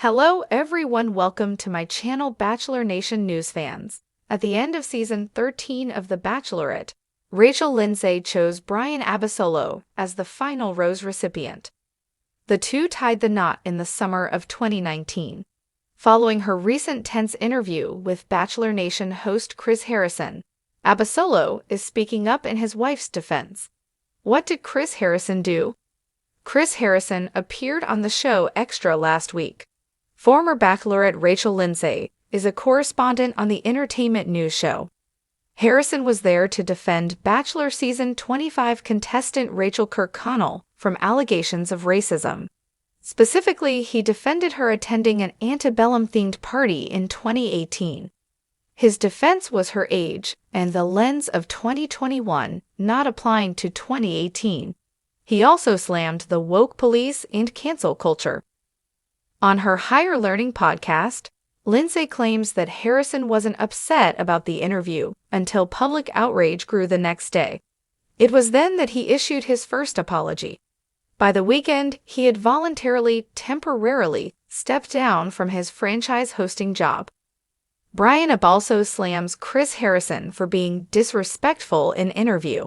Hello everyone, welcome to my channel Bachelor Nation News fans. At the end of season 13 of The Bachelorette, Lindsay chose Bryan Abasolo as the final rose recipient. The two tied the knot in the summer of 2019. Following her recent tense interview with Bachelor Nation host Chris Harrison, Abasolo is speaking up in his wife's defense. What did Chris Harrison do? Chris Harrison appeared on the show Extra last week. Former Bachelorette Lindsay is a correspondent on the entertainment news show. Harrison was there to defend Bachelor Season 25 contestant Rachel Kirkconnell from allegations of racism. Specifically, he defended her attending an antebellum-themed party in 2018. His defense was her age and the lens of 2021 not applying to 2018. He also slammed the woke police and cancel culture. On her Higher Learning podcast, Lindsay claims that Harrison wasn't upset about the interview until public outrage grew the next day. It was then that he issued his first apology. By the weekend, he had temporarily stepped down from his franchise hosting job. Bryan Abasolo slams Chris Harrison for being disrespectful in interview.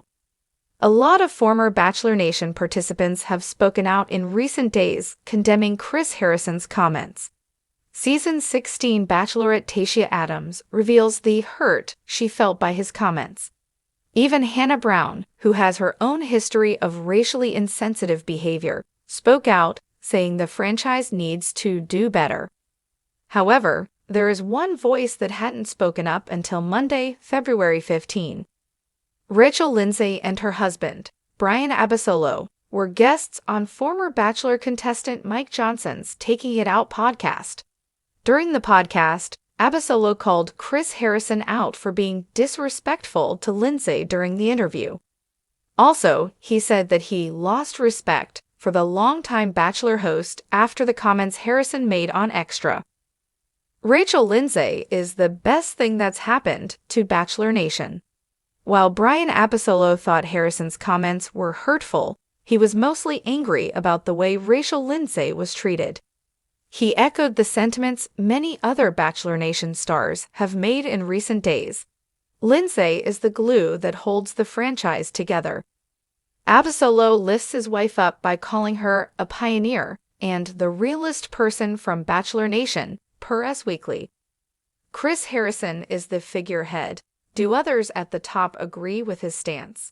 A lot of former Bachelor Nation participants have spoken out in recent days condemning Chris Harrison's comments. Season 16 Bachelorette Tayshia Adams reveals the hurt she felt by his comments. Even Hannah Brown, who has her own history of racially insensitive behavior, spoke out, saying the franchise needs to do better. However, there is one voice that hadn't spoken up until Monday, February 15. Lindsay and her husband, Bryan Abasolo, were guests on former Bachelor contestant Mike Johnson's Taking It Out podcast. During the podcast, Abasolo called Chris Harrison out for being disrespectful to Lindsay during the interview. Also, he said that he lost respect for the longtime Bachelor host after the comments Harrison made on Extra. Lindsay is the best thing that's happened to Bachelor Nation. While Bryan Abasolo thought Harrison's comments were hurtful, he was mostly angry about the way Lindsay was treated. He echoed the sentiments many other Bachelor Nation stars have made in recent days. Lindsay is the glue that holds the franchise together. Abasolo lifts his wife up by calling her a pioneer and the realest person from Bachelor Nation, per Us Weekly. Chris Harrison is the figurehead. Do others at the top agree with his stance?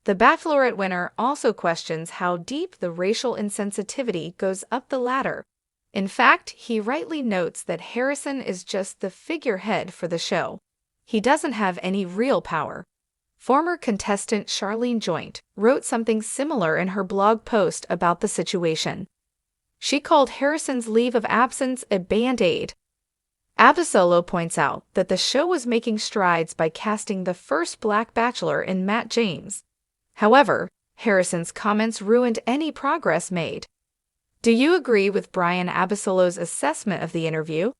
The Bachelorette winner also questions how deep the racial insensitivity goes up the ladder. In fact, he rightly notes that Harrison is just the figurehead for the show. He doesn't have any real power. Former contestant Charlene Joint wrote something similar in her blog post about the situation. She called Harrison's leave of absence a band-aid. Abasolo points out that the show was making strides by casting the first Black Bachelor in Matt James. However, Harrison's comments ruined any progress made. Do you agree with Bryan Abasolo's assessment of the interview?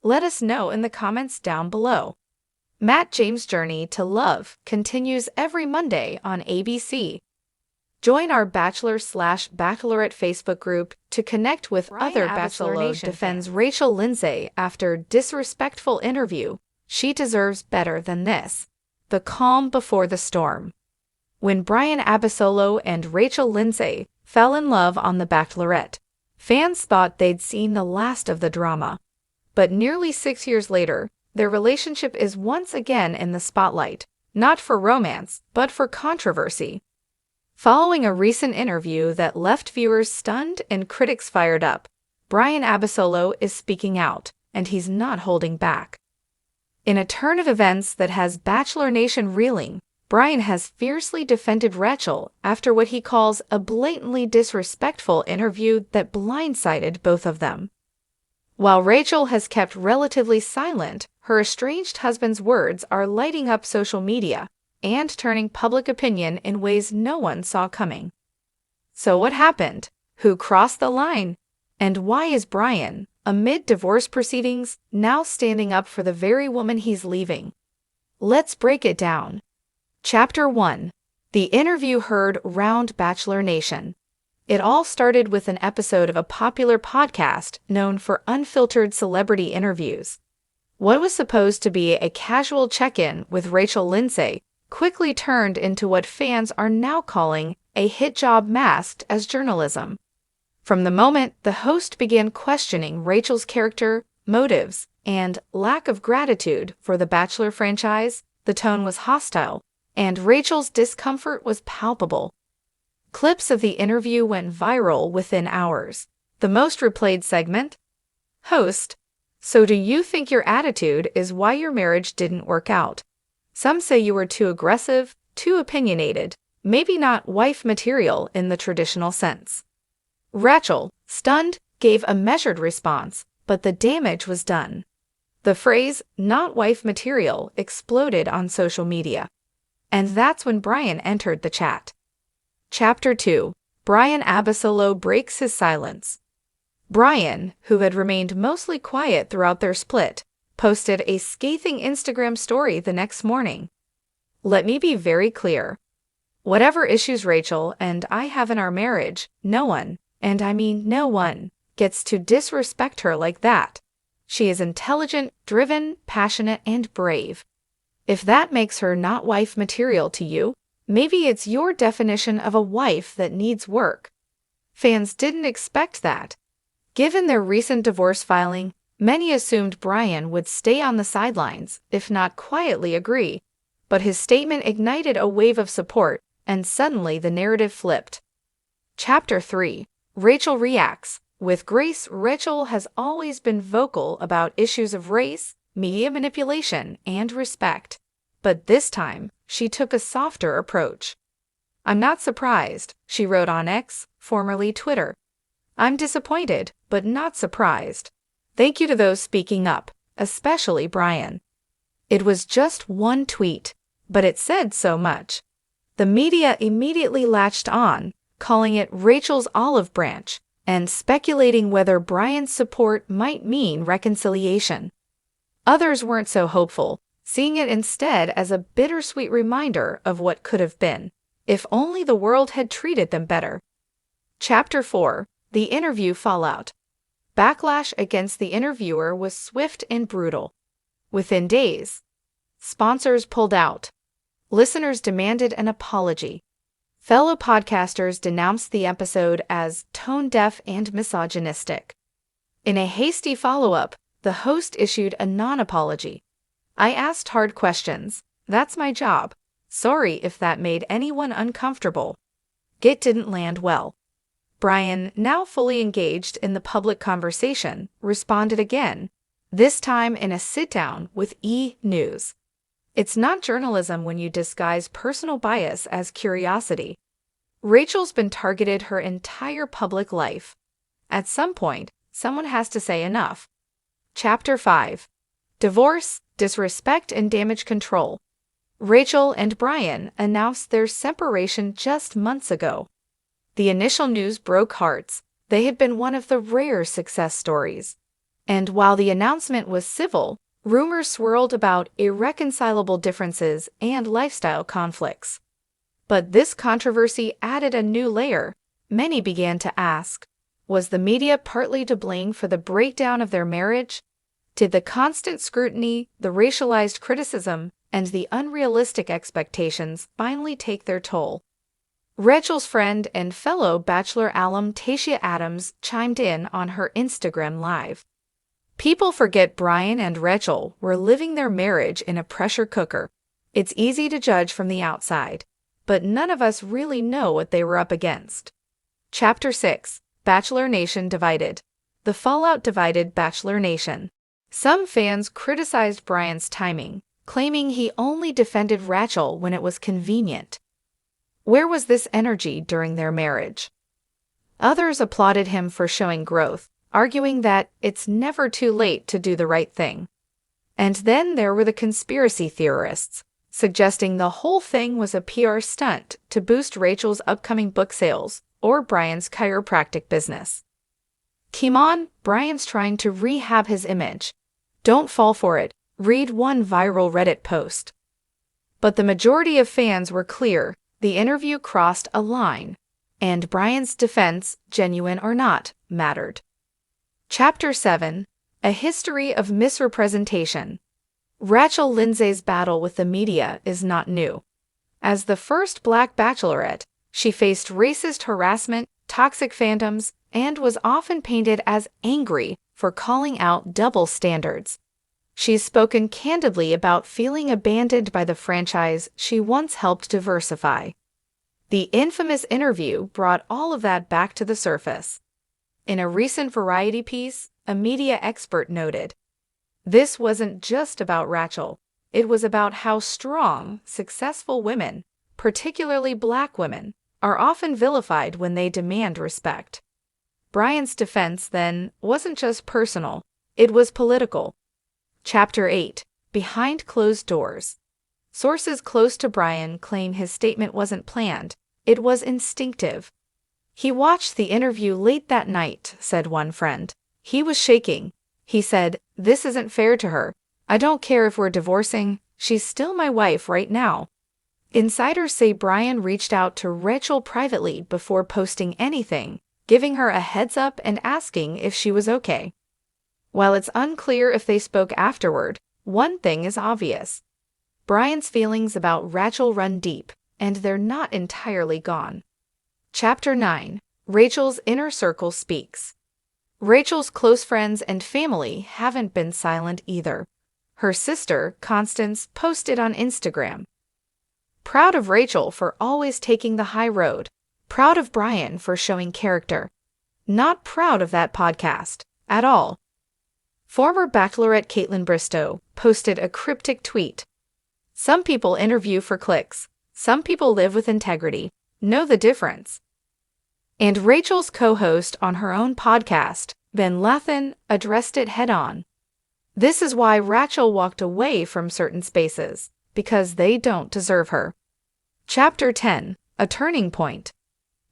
Let us know in the comments down below. Matt James' journey to love continues every Monday on ABC. Join our Bachelor/Bachelorette Facebook group to connect with other Bachelor Nation defends Lindsay after disrespectful interview. She deserves better than this. The calm before the storm. When Bryan Abasolo and Lindsay fell in love on The Bachelorette, fans thought they'd seen the last of the drama. But nearly 6 years later, their relationship is once again in the spotlight, not for romance, but for controversy. Following a recent interview that left viewers stunned and critics fired up, Bryan Abasolo is speaking out, and he's not holding back. In a turn of events that has Bachelor Nation reeling, Bryan has fiercely defended Rachel after what he calls a blatantly disrespectful interview that blindsided both of them. While Rachel has kept relatively silent, her estranged husband's words are lighting up social media and turning public opinion in ways no one saw coming. So what happened? Who crossed the line? And why is Bryan, amid divorce proceedings, now standing up for the very woman he's leaving? Let's break it down. Chapter 1. The interview heard round Bachelor Nation. It all started with an episode of a popular podcast known for unfiltered celebrity interviews. What was supposed to be a casual check-in with Lindsay quickly turned into what fans are now calling a hit job masked as journalism. From the moment the host began questioning Rachel's character, motives, and lack of gratitude for the Bachelor franchise, the tone was hostile, and Rachel's discomfort was palpable. Clips of the interview went viral within hours. The most replayed segment? Host: "So do you think your attitude is why your marriage didn't work out? Some say you were too aggressive, too opinionated, maybe not wife material in the traditional sense." Rachel, stunned, gave a measured response, but the damage was done. The phrase, "not wife material," exploded on social media. And that's when Bryan entered the chat. Chapter 2. Bryan Abasolo breaks his silence. Bryan, who had remained mostly quiet throughout their split, posted a scathing Instagram story the next morning. "Let me be very clear. Whatever issues Rachel and I have in our marriage, no one, and I mean no one, gets to disrespect her like that. She is intelligent, driven, passionate, and brave. If that makes her not wife material to you, maybe it's your definition of a wife that needs work." Fans didn't expect that. Given their recent divorce filing, many assumed Bryan would stay on the sidelines, if not quietly agree. But his statement ignited a wave of support, and suddenly the narrative flipped. Chapter 3. Rachel reacts. With Grace, Rachel has always been vocal about issues of race, media manipulation, and respect. But this time, she took a softer approach. "I'm not surprised," she wrote on X, formerly Twitter. "I'm disappointed, but not surprised. Thank you to those speaking up, especially Bryan." It was just one tweet, but it said so much. The media immediately latched on, calling it Rachel's olive branch, and speculating whether Bryan's support might mean reconciliation. Others weren't so hopeful, seeing it instead as a bittersweet reminder of what could have been, if only the world had treated them better. Chapter 4. The interview fallout. Backlash against the interviewer was swift and brutal. Within days, sponsors pulled out. Listeners demanded an apology. Fellow podcasters denounced the episode as tone-deaf and misogynistic. In a hasty follow-up, the host issued a non-apology. "I asked hard questions. That's my job. Sorry if that made anyone uncomfortable." It didn't land well. Bryan, now fully engaged in the public conversation, responded again, this time in a sit-down with E! News. It's not journalism when you disguise personal bias as curiosity. Rachel's been targeted her entire public life. At some point, someone has to say enough. Chapter 5. Divorce, Disrespect, and Damage Control. Rachel and Bryan announced their separation just months ago. The initial news broke hearts. They had been one of the rare success stories. And while the announcement was civil, rumors swirled about irreconcilable differences and lifestyle conflicts. But this controversy added a new layer. Many began to ask, was the media partly to blame for the breakdown of their marriage? Did the constant scrutiny, the racialized criticism, and the unrealistic expectations finally take their toll? Rachel's friend and fellow Bachelor alum Tayshia Adams chimed in on her Instagram Live. "People forget Bryan and Rachel were living their marriage in a pressure cooker. It's easy to judge from the outside, but none of us really know what they were up against." Chapter 6. Bachelor Nation divided. The fallout divided Bachelor Nation. Some fans criticized Bryan's timing, claiming he only defended Rachel when it was convenient. Where was this energy during their marriage? Others applauded him for showing growth, arguing that it's never too late to do the right thing. And then there were the conspiracy theorists, suggesting the whole thing was a PR stunt to boost Rachel's upcoming book sales or Bryan's chiropractic business. Come on, Bryan's trying to rehab his image. Don't fall for it, read one viral Reddit post. But the majority of fans were clear, the interview crossed a line. and Bryan's defense, genuine or not, mattered. Chapter 7: A History of Misrepresentation. Rachel Lindsay's battle with the media is not new. As the first Black Bachelorette, she faced racist harassment, toxic fandoms, and was often painted as angry for calling out double standards. She's spoken candidly about feeling abandoned by the franchise she once helped diversify. The infamous interview brought all of that back to the surface. In a recent Variety piece, a media expert noted, "This wasn't just about Rachel. It was about how strong, successful women, particularly Black women, are often vilified when they demand respect." Bryan's defense, then, wasn't just personal, it was political. Chapter 8: Behind Closed Doors. Sources close to Bryan claim his statement wasn't planned, it was instinctive. "He watched the interview late that night," said one friend. "He was shaking. He said, 'This isn't fair to her. I don't care if we're divorcing, she's still my wife right now.'" Insiders say Bryan reached out to Rachel privately before posting anything, giving her a heads up and asking if she was okay. While it's unclear if they spoke afterward, one thing is obvious. Bryan's feelings about Rachel run deep, and they're not entirely gone. Chapter 9: Rachel's Inner Circle Speaks. Rachel's close friends and family haven't been silent either. Her sister, Constance, posted on Instagram, "Proud of Rachel for always taking the high road. Proud of Bryan for showing character. Not proud of that podcast. At all." Former Bachelorette Kaitlyn Bristowe posted a cryptic tweet. "Some people interview for clicks. Some people live with integrity. Know the difference." And Rachel's co-host on her own podcast, Ben Lathan, addressed it head-on. "This is why Rachel walked away from certain spaces, because they don't deserve her." Chapter 10: A Turning Point.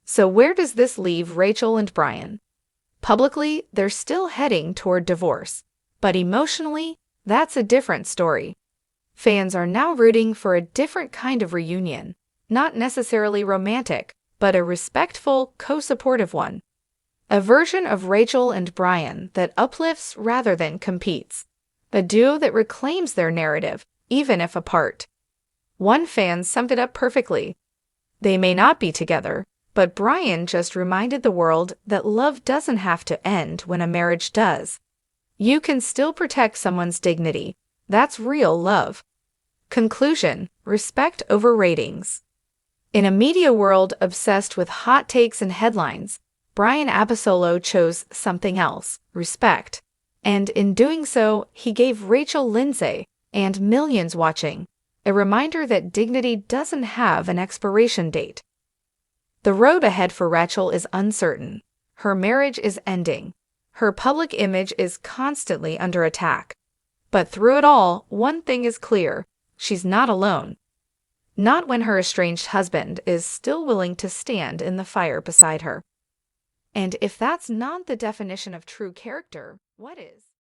So where does this leave Rachel and Bryan? Publicly, they're still heading toward divorce, but emotionally, that's a different story. Fans are now rooting for a different kind of reunion, not necessarily romantic, but a respectful, co-supportive one. A version of Rachel and Bryan that uplifts rather than competes. A duo that reclaims their narrative, even if apart. One fan summed it up perfectly. "They may not be together, but Bryan just reminded the world that love doesn't have to end when a marriage does. You can still protect someone's dignity. That's real love." Conclusion: respect over ratings. In a media world obsessed with hot takes and headlines, Bryan Abasolo chose something else: respect. And in doing so, he gave Rachel Lindsay, and millions watching, a reminder that dignity doesn't have an expiration date. The road ahead for Rachel is uncertain. Her marriage is ending. Her public image is constantly under attack. But through it all, one thing is clear: she's not alone. Not when her estranged husband is still willing to stand in the fire beside her. And if that's not the definition of true character, what is?